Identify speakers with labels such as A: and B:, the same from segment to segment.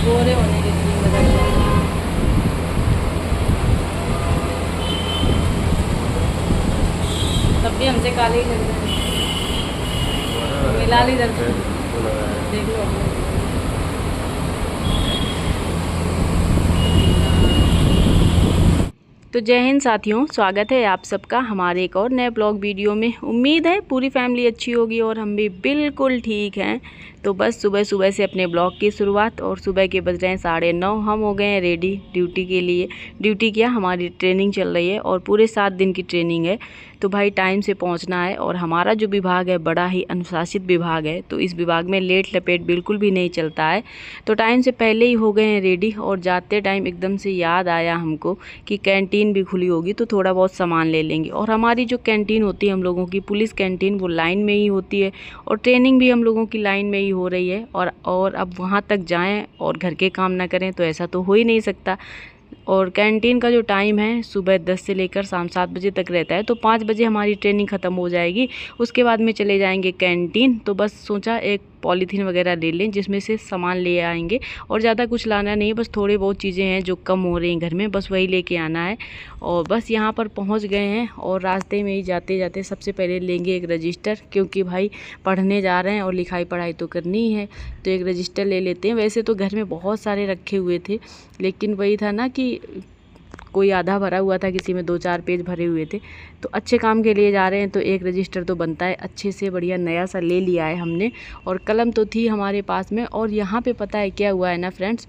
A: गोरे होने की क्रीम लगा दिया। तब भी हमसे काले ही लग रहे हैं। मिला ली इधर से देख लो। तो जय हिंद साथियों, स्वागत है आप सबका हमारे एक और नए ब्लॉग वीडियो में। उम्मीद है पूरी फैमिली अच्छी होगी और हम भी बिल्कुल ठीक हैं। तो बस सुबह सुबह से अपने ब्लॉग की शुरुआत, और सुबह के बज रहे हैं 9:30। हम हो गए हैं रेडी ड्यूटी के लिए। ड्यूटी क्या, हमारी ट्रेनिंग चल रही है और पूरे 7 दिन की ट्रेनिंग है। तो भाई टाइम से पहुंचना है, और हमारा जो विभाग है बड़ा ही अनुशासित विभाग है। तो इस विभाग में लेट लपेट बिल्कुल भी नहीं चलता है। तो टाइम से पहले ही हो गए हैं रेडी, और जाते टाइम एकदम से याद आया हमको कि कैंटीन भी खुली होगी तो थोड़ा बहुत सामान ले लेंगे। और हमारी जो कैंटीन होती है हम लोगों की पुलिस कैंटीन, वो लाइन में ही होती है, और ट्रेनिंग भी हम लोगों की लाइन में ही हो रही है। और अब वहाँ तक जाएं और घर के काम ना करें तो ऐसा तो हो ही नहीं सकता। और कैंटीन का जो टाइम है सुबह 10 से लेकर शाम 7 बजे तक रहता है। तो 5 बजे हमारी ट्रेनिंग ख़त्म हो जाएगी, उसके बाद में चले जाएंगे कैंटीन। तो बस सोचा एक पॉलीथीन वगैरह ले लें जिसमें से सामान ले आएंगे, और ज़्यादा कुछ लाना नहीं है, बस थोड़ी बहुत चीज़ें हैं जो कम हो रही हैं घर में, बस वही लेके आना है। और बस यहाँ पर पहुँच गए हैं, और रास्ते में ही जाते जाते सबसे पहले लेंगे एक रजिस्टर, क्योंकि भाई पढ़ने जा रहे हैं और लिखाई पढ़ाई तो करनी ही है। तो एक रजिस्टर ले लेते हैं। वैसे तो घर में बहुत सारे रखे हुए थे, लेकिन वही था ना कि कोई आधा भरा हुआ था, किसी में 2-4 पेज भरे हुए थे। तो अच्छे काम के लिए जा रहे हैं तो एक रजिस्टर तो बनता है। अच्छे से बढ़िया नया सा ले लिया है हमने, और कलम तो थी हमारे पास में। और यहाँ पे पता है क्या हुआ है ना फ्रेंड्स,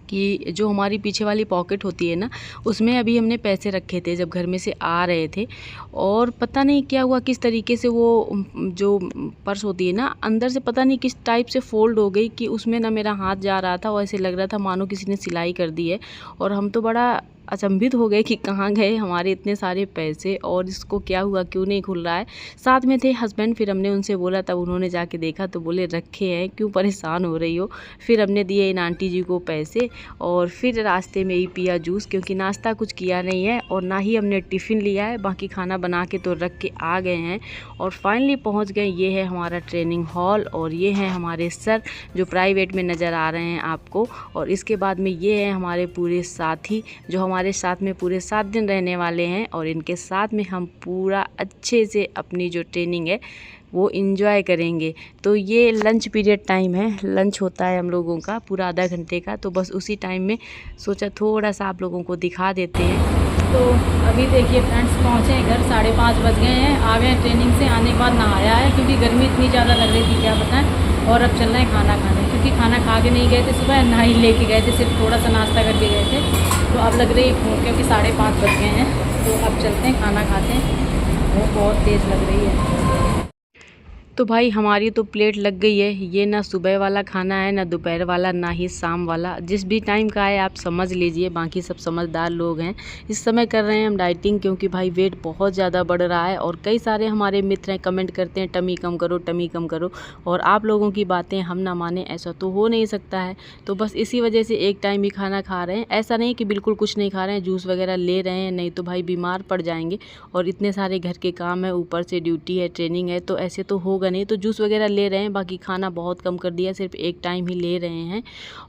A: कि जो हमारी पीछे वाली पॉकेट होती है ना, उसमें अभी हमने पैसे रखे थे जब घर में से आ रहे थे। और पता नहीं क्या हुआ, किस तरीके से वो जो पर्स होती है ना, अंदर से पता नहीं किस टाइप से फोल्ड हो गई कि उसमें ना मेरा हाथ जा रहा था, और ऐसे लग रहा था मानो किसी ने सिलाई कर दी है। और हम तो बड़ा अचंभित हो गए कि कहाँ गए हमारे इतने सारे पैसे, और इसको क्या हुआ, क्यों नहीं खुल रहा है। साथ में थे हस्बैंड, फिर हमने उनसे बोला, तब उन्होंने जाके देखा तो बोले रखे हैं, क्यों परेशान हो रही हो। फिर हमने दिए इन आंटी जी को पैसे, और फिर रास्ते में ही पिया जूस, क्योंकि नाश्ता कुछ किया नहीं है और ना ही हमने टिफ़िन लिया है। बाकी खाना बना के तो रख के आ गए हैं, और फाइनली पहुँच गए। ये है हमारा ट्रेनिंग हॉल, और ये हैं हमारे सर जो प्राइवेट में नज़र आ रहे हैं आपको। और इसके बाद में ये हैं हमारे पूरे साथी जो हमारे साथ में पूरे 7 दिन रहने वाले हैं, और इनके साथ में हम पूरा अच्छे से अपनी जो ट्रेनिंग है वो एंजॉय करेंगे। तो ये लंच पीरियड टाइम है, लंच होता है हम लोगों का पूरा आधा घंटे का। तो बस उसी टाइम में सोचा थोड़ा सा आप लोगों को दिखा देते हैं। तो अभी देखिए फ्रेंड्स, पहुँचे घर 5:30 बज गए हैं। आ गए ट्रेनिंग से, आने के बाद नहाया है क्योंकि गर्मी इतनी ज़्यादा लग रही थी क्या बताएं। और अब चल रहे हैं खाना खाने, क्योंकि खाना खा के नहीं गए थे सुबह, ना ही लेके गए थे, सिर्फ थोड़ा सा नाश्ता करके गए थे। तो अब लग रही है भूख, क्योंकि 5:30 बज गए हैं। तो अब चलते हैं खाना खाते हैं। वो बहुत तेज़ लग रही है। तो भाई हमारी तो प्लेट लग गई है। ये ना सुबह वाला खाना है, ना दोपहर वाला, ना ही शाम वाला। जिस भी टाइम का है आप समझ लीजिए, बाकी सब समझदार लोग हैं। इस समय कर रहे हैं हम डाइटिंग, क्योंकि भाई वेट बहुत ज़्यादा बढ़ रहा है। और कई सारे हमारे मित्र हैं कमेंट करते हैं टमी कम करो, टमी कम करो। और आप लोगों की बातें हम ना माने ऐसा तो हो नहीं सकता है। तो बस इसी वजह से एक टाइम ही खाना खा रहे हैं। ऐसा नहीं कि बिल्कुल कुछ नहीं खा रहे हैं, जूस वगैरह ले रहे हैं, नहीं तो भाई बीमार पड़ जाएंगे। और इतने सारे घर के काम है, ऊपर से ड्यूटी है, ट्रेनिंग है, तो ऐसे तो होगा होगा नहीं, तो जूस वगैरह ले रहे हैं, बाकी खाना बहुत कम कर दिया, सिर्फ एक टाइम ही ले रहे हैं।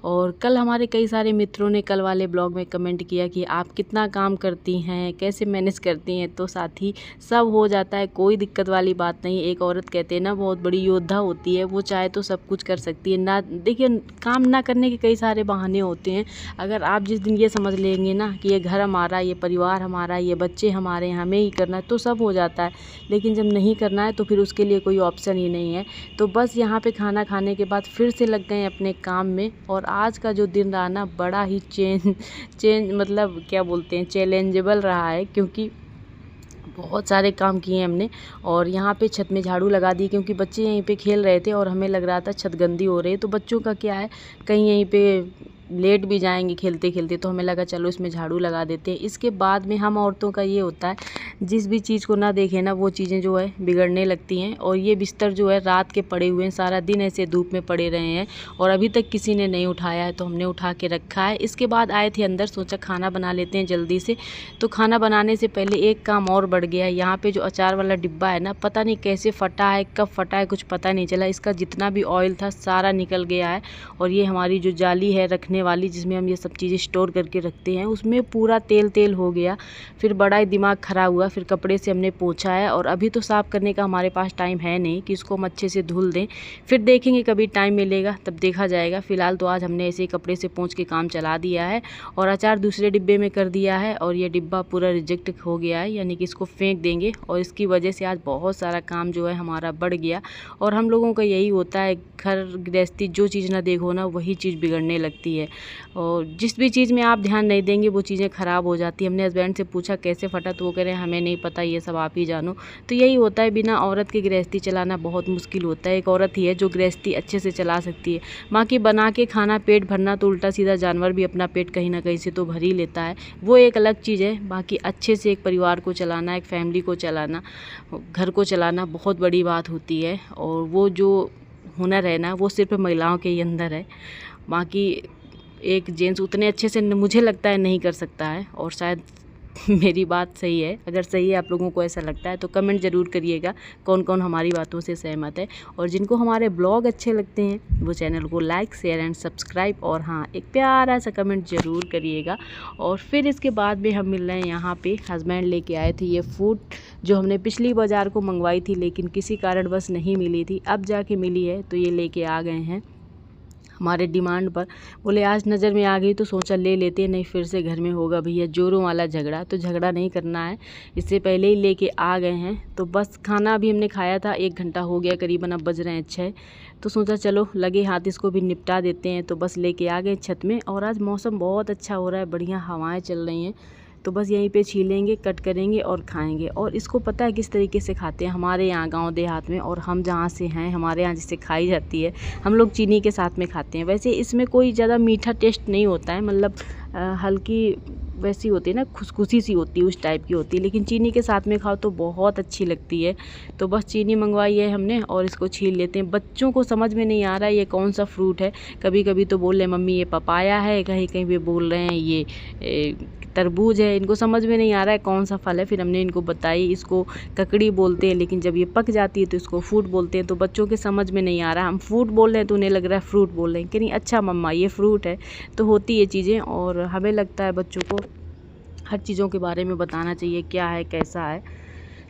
A: और कल हमारे कई सारे मित्रों ने कल वाले ब्लॉग में कमेंट किया कि आप कितना काम करती हैं, कैसे मैनेज करती हैं। तो साथी सब हो जाता है, कोई दिक्कत वाली बात नहीं। एक औरत कहते हैं ना बहुत बड़ी योद्धा होती है, वो चाहे तो सब कुछ कर सकती है ना। देखिए, काम ना करने के कई सारे बहाने होते हैं। अगर आप जिस दिन ये समझ लेंगे ना कि ये घर हमारा, ये परिवार हमारा, ये बच्चे हमारे, हमें ही करना है, तो सब हो जाता है। लेकिन जब नहीं करना है तो फिर उसके लिए कोई ऑप्शन ही नहीं है। तो बस यहाँ पे खाना खाने के बाद फिर से लग गए अपने काम में। और आज का जो दिन रहा ना, बड़ा ही चेंज मतलब क्या बोलते हैं, चैलेंजेबल रहा है, क्योंकि बहुत सारे काम किए हमने। और यहाँ पे छत में झाड़ू लगा दी, क्योंकि बच्चे यहीं पे खेल रहे थे और हमें लग रहा था छत गंदी हो रही है। तो बच्चों का क्या है, कहीं यहीं पे लेट भी जाएंगे खेलते खेलते, तो हमें लगा चलो इसमें झाड़ू लगा देते हैं। इसके बाद में हम औरतों का ये होता है, जिस भी चीज़ को ना देखें ना, वो चीज़ें जो है बिगड़ने लगती हैं। और ये बिस्तर जो है रात के पड़े हुए हैं, सारा दिन ऐसे धूप में पड़े रहे हैं और अभी तक किसी ने नहीं उठाया है, तो हमने उठा के रखा है। इसके बाद आए थे अंदर, सोचा खाना बना लेते हैं जल्दी से। तो खाना बनाने से पहले एक काम और बढ़ गया है। यहाँ पे जो अचार वाला डिब्बा है ना, पता नहीं कैसे फटा है, कब फटा है, कुछ पता नहीं चला। इसका जितना भी ऑयल था सारा निकल गया है। और ये हमारी जो जाली है रखने वाली, जिसमें हम ये सब चीज़ें स्टोर करके रखते हैं, उसमें पूरा तेल तेल हो गया। फिर बड़ा ही दिमाग ख़राब हुआ। फिर कपड़े से हमने पोंछा है। और अभी तो साफ़ करने का हमारे पास टाइम है नहीं कि इसको हम अच्छे से धुल दें। फिर देखेंगे कभी टाइम मिलेगा तब देखा जाएगा। फ़िलहाल तो आज हमने ऐसे ही कपड़े से पोंछ के काम चला दिया है। और अचार दूसरे डिब्बे में कर दिया है। और ये डिब्बा पूरा रिजेक्ट हो गया है, यानी कि इसको फेंक देंगे। और इसकी वजह से आज बहुत सारा काम जो है हमारा बढ़ गया। और हम लोगों का यही होता है, घर गृहस्थी जो चीज़ ना देखो ना, वही चीज़ बिगड़ने लगती है। और जिस भी चीज़ में आप ध्यान नहीं देंगे वो चीज़ें ख़राब हो जाती हैं। हमने हस्बैंड से पूछा कैसे फटा, तो वो कह रहे हैं हमें नहीं पता, ये सब आप ही जानो। तो यही होता है, बिना औरत की गृहस्थी चलाना बहुत मुश्किल होता है। एक औरत ही है जो गृहस्थी अच्छे से चला सकती है। बाकी बना के खाना, पेट भरना तो उल्टा सीधा जानवर भी अपना पेट कहीं ना कहीं से तो भर ही लेता है, वो एक अलग चीज़ है। बाकी अच्छे से एक परिवार को चलाना, एक फैमिली को चलाना, घर को चलाना बहुत बड़ी बात होती है। और वो जो हुनर है ना, वो सिर्फ महिलाओं के ही अंदर है। बाकी एक जेंट्स उतने अच्छे से मुझे लगता है नहीं कर सकता है। और शायद मेरी बात सही है। अगर सही है, आप लोगों को ऐसा लगता है, तो कमेंट ज़रूर करिएगा कौन कौन हमारी बातों से सहमत है। और जिनको हमारे ब्लॉग अच्छे लगते हैं वो चैनल को लाइक, शेयर एंड सब्सक्राइब, और हाँ, एक प्यारा सा कमेंट ज़रूर करिएगा। और फिर इसके बाद में हम मिल रहे हैं यहाँ पे। हस्बैंड लेके आए थे ये फूड, जो हमने पिछली बाज़ार को मंगवाई थी, लेकिन किसी कारणवश नहीं मिली थी, अब जाके मिली है। तो ये लेके आ गए हैं हमारे डिमांड पर। बोले आज नज़र में आ गई तो सोचा ले लेते हैं, नहीं फिर से घर में होगा भैया जोरों वाला झगड़ा। तो झगड़ा नहीं करना है, इससे पहले ही लेके आ गए हैं। तो बस खाना भी हमने खाया था, 1 घंटा हो गया करीबन, अब बज रहे हैं 6। तो सोचा चलो लगे हाथ इसको भी निपटा देते हैं। तो बस लेके आ गए छत में। और आज मौसम बहुत अच्छा हो रहा है, बढ़िया हवाएँ चल रही हैं। तो बस यहीं पे छीलेंगे, कट करेंगे और खाएंगे। और इसको पता है किस तरीके से खाते हैं हमारे यहाँ गांव देहात में, और हम जहाँ से हैं हमारे यहाँ जिससे खाई जाती है, हम लोग चीनी के साथ में खाते हैं। वैसे इसमें कोई ज़्यादा मीठा टेस्ट नहीं होता है, मतलब हल्की वैसी होती है ना, खुशखुशी सी होती है, उस टाइप की होती है। लेकिन चीनी के साथ में खाओ तो बहुत अच्छी लगती है। तो बस चीनी मंगवाई है हमने और इसको छील लेते हैं। बच्चों को समझ में नहीं आ रहा है ये कौन सा फ्रूट है। कभी कभी तो बोल रहे मम्मी ये पपाया है, कहीं कहीं पे बोल रहे हैं ये तरबूज है। इनको समझ में नहीं आ रहा है कौन सा फल है। फिर हमने इनको बताई, इसको ककड़ी बोलते हैं, लेकिन जब ये पक जाती है तो इसको फ्रूट बोलते हैं। तो बच्चों के समझ में नहीं आ रहा, हम फ्रूट बोल रहे हैं तो उन्हें लग रहा है फ्रूट बोल रहे हैं, कि नहीं अच्छा मम्मा ये फ्रूट है। तो होती ये चीज़ें, और हमें लगता है बच्चों को हर चीज़ों के बारे में बताना चाहिए, क्या है कैसा है।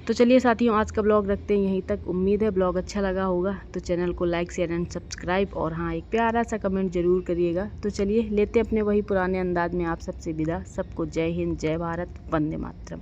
A: तो चलिए साथियों, आज का ब्लॉग रखते हैं यहीं तक। उम्मीद है ब्लॉग अच्छा लगा होगा, तो चैनल को लाइक, शेयर एंड सब्सक्राइब, और हाँ, एक प्यारा सा कमेंट ज़रूर करिएगा। तो चलिए लेते अपने वही पुराने अंदाज में आप सबसे विदा। सबको जय हिंद, जय भारत, वंदे मातरम।